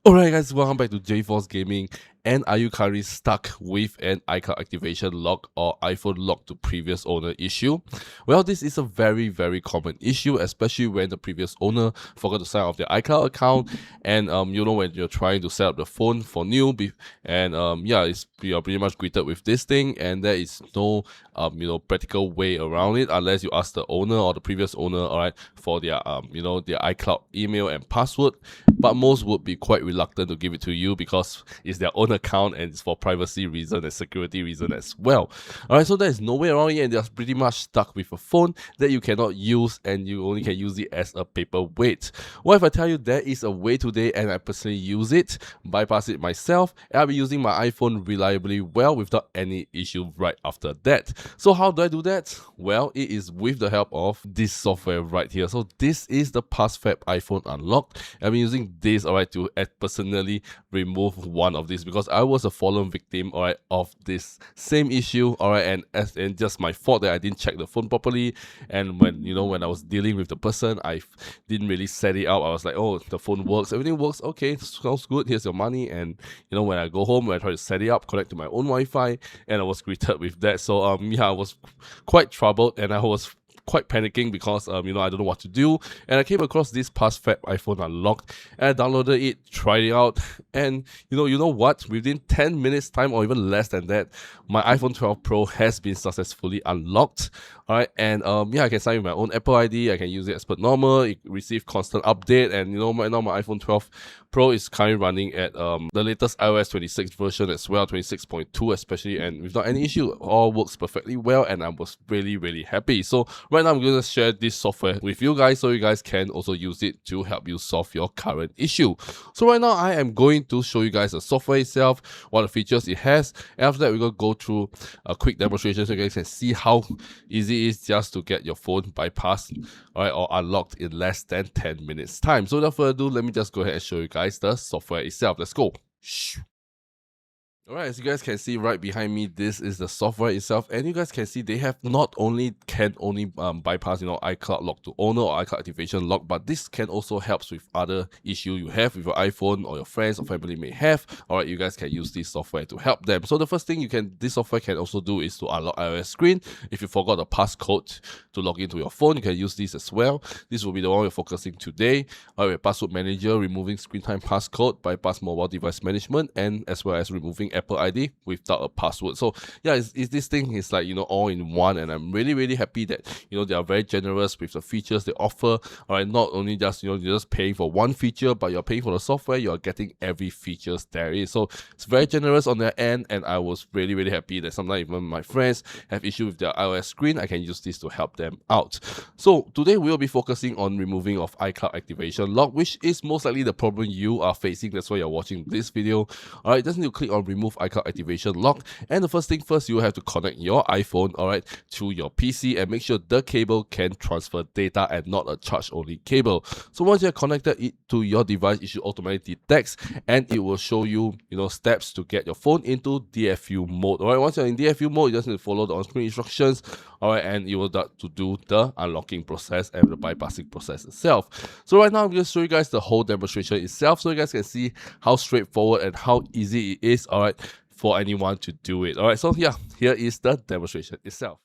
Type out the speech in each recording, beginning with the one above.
Alright guys, welcome back to JForce Gaming. And are you currently stuck with an iCloud activation lock or iPhone lock to previous owner issue? Well, this is a very common issue, especially when the previous owner forgot to sign off their iCloud account, and when you're trying to set up the phone for new, and you're pretty much greeted with this thing, and there is no practical way around it unless you ask the owner or the previous owner, alright, for their their iCloud email and password. But most would be quite reluctant to give it to you because it's their own account and it's for privacy reason and security reason as well. Alright, so there's no way around it, and they're pretty much stuck with a phone that you cannot use, and you only can use it as a paperweight. What if I tell you there is a way today, and I personally use it, bypass it myself, and I'll be using my iPhone reliably well without any issue right after that. So how do I do that? Well, it is with the help of this software right here. So this is the PassFab iPhone Unlocked. I've been using this, alright, to personally remove one of these because I was a fallen victim, alright, of this same issue, alright, and just my fault that I didn't check the phone properly. And when I was dealing with the person, I didn't really set it up. I was like, oh, the phone works, everything works, okay, sounds good, here's your money. And when I go home, when I try to set it up, connect to my own Wi-Fi, and I was greeted with that. So I was quite troubled, and I was quite panicking because I don't know what to do. And I came across this PassFab iPhone Unlocked, and I downloaded it, tried it out, and you know what, within 10 minutes time or even less than that, my iPhone 12 Pro has been successfully unlocked. Alright, and I can sign with my own Apple ID, I can use it as per normal, it receive constant update, and right now my iPhone 12 Pro is currently running at the latest iOS 26 version as well, 26.2 especially, and without any issue, all works perfectly well, and I was really happy. So right now I'm going to share this software with you guys so you guys can also use it to help you solve your current issue. So right now I am going to show you guys the software itself, what the features it has, and after that we're going to go through a quick demonstration so you guys can see how easy it is just to get your phone bypassed, alright, or unlocked in less than 10 minutes time. So without further ado, let me just go ahead and show you guys the software itself. Let's go. Alright, as you guys can see right behind me, this is the software itself, and you guys can see they have can only bypass iCloud lock to owner or iCloud activation lock, but this can also help with other issue you have with your iPhone or your friends or family may have. Alright, you guys can use this software to help them. So the first thing this software can also do is to unlock iOS screen. If you forgot the passcode to log into your phone, you can use this as well. This will be the one we're focusing today. Alright, password manager, removing screen time passcode, bypass mobile device management, and as well as removing Apple ID without a password. So yeah, this thing is like all in one, and I'm really happy that they are very generous with the features they offer. Alright, not only just you're just paying for one feature, but you're paying for the software, you're getting every features there is. So it's very generous on their end, and I was really happy that sometimes even my friends have issue with their iOS screen, I can use this to help them out. So today we'll be focusing on removing of iCloud activation lock, which is most likely the problem you are facing. That's why you're watching this video. Alright, just need to click on remove iCloud activation lock, and the first thing first, you have to connect your iPhone, alright, to your PC, and make sure the cable can transfer data and not a charge only cable. So once you have connected it to your device, it should automatically detect, and it will show you steps to get your phone into DFU mode. Alright, once you're in DFU mode, you just need to follow the on-screen instructions, alright, and you will start to do the unlocking process and the bypassing process itself. So right now I'm going to show you guys the whole demonstration itself so you guys can see how straightforward and how easy it is, alright, for anyone to do it. Alright, so yeah, here is the demonstration itself.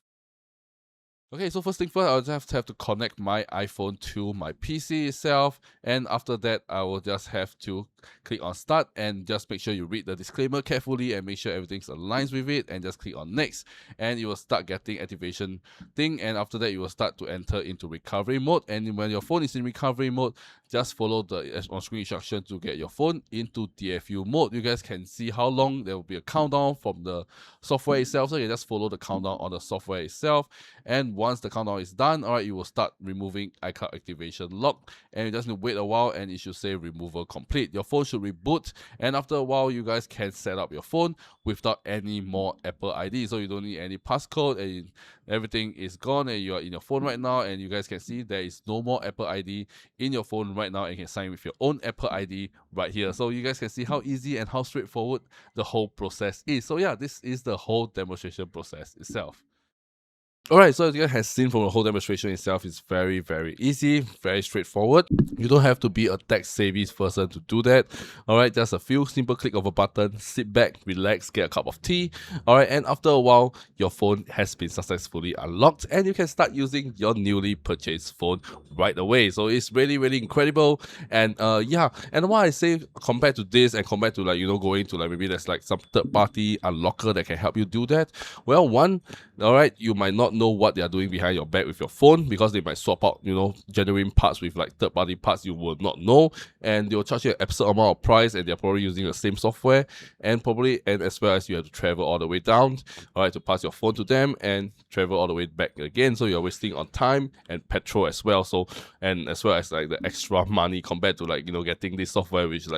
Okay, so first thing first, I'll just have to connect my iPhone to my PC itself, and after that, I will just have to click on start and just make sure you read the disclaimer carefully and make sure everything aligns with it, and just click on next, and you will start getting activation thing, and after that, you will start to enter into recovery mode. And when your phone is in recovery mode, just follow the on-screen instruction to get your phone into DFU mode. You guys can see how long there will be a countdown from the software itself, so you just follow the countdown on the software itself, and once the countdown is done, alright, you will start removing iCloud activation lock, and you just need to wait a while, and it should say removal complete. Your phone should reboot, and after a while, you guys can set up your phone without any more Apple ID, so you don't need any passcode, and everything is gone, and you are in your phone right now, and you guys can see there is no more Apple ID in your phone right now, and you can sign with your own Apple ID right here. So you guys can see how easy and how straightforward the whole process is. So yeah, this is the whole demonstration process itself. Alright, so as you guys have seen from the whole demonstration itself, it's very, very easy, very straightforward. You don't have to be a tech-savvy person to do that. Alright, just a few simple click of a button, sit back, relax, get a cup of tea. Alright, and after a while, your phone has been successfully unlocked and you can start using your newly purchased phone right away. So it's really, really incredible. And yeah, and what I say compared to this and compared to going to maybe there's some third-party unlocker that can help you do that. Well, one, alright, you might not know what they are doing behind your back with your phone because they might swap out, genuine parts with third-party parts you will not know, and they'll charge you an absurd amount of price, and they're probably using the same software, and as well as you have to travel all the way down, alright, to pass your phone to them and travel all the way back again. So you're wasting on time and petrol as well. So, and as well as the extra money compared to getting this software, which is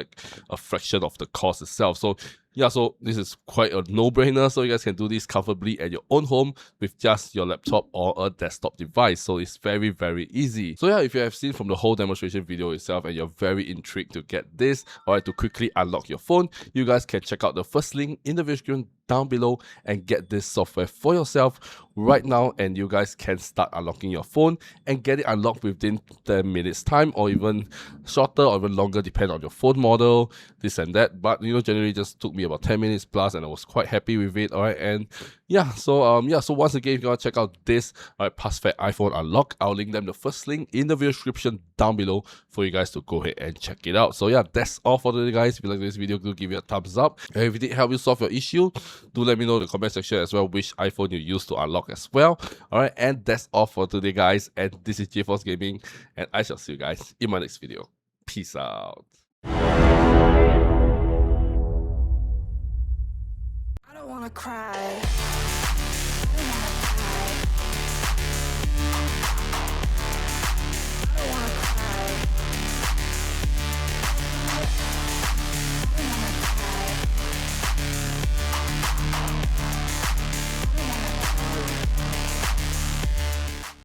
a fraction of the cost itself. So yeah, so this is quite a no-brainer, so you guys can do this comfortably at your own home with just your laptop or a desktop device. So it's very, very easy. So yeah, if you have seen from the whole demonstration video itself and you're very intrigued to get this, alright, to quickly unlock your phone, you guys can check out the first link in the description down below and get this software for yourself right now, and you guys can start unlocking your phone and get it unlocked within 10 minutes time, or even shorter or even longer, depending on your phone model, this and that. But generally just took me about 10 minutes plus and I was quite happy with it. Alright, and yeah, so so once again, if you want to check out this PassFab iPhone unlock, I'll link them the first link in the video description down below for you guys to go ahead and check it out. So yeah, that's all for today, guys. If you like this video, do give it a thumbs up, and if it did help you solve your issue, do let me know in the comment section as well which iPhone you use to unlock as well. Alright, and that's all for today, guys, and this is 𝖩force Gaming, and I shall see you guys in my next video. Peace out.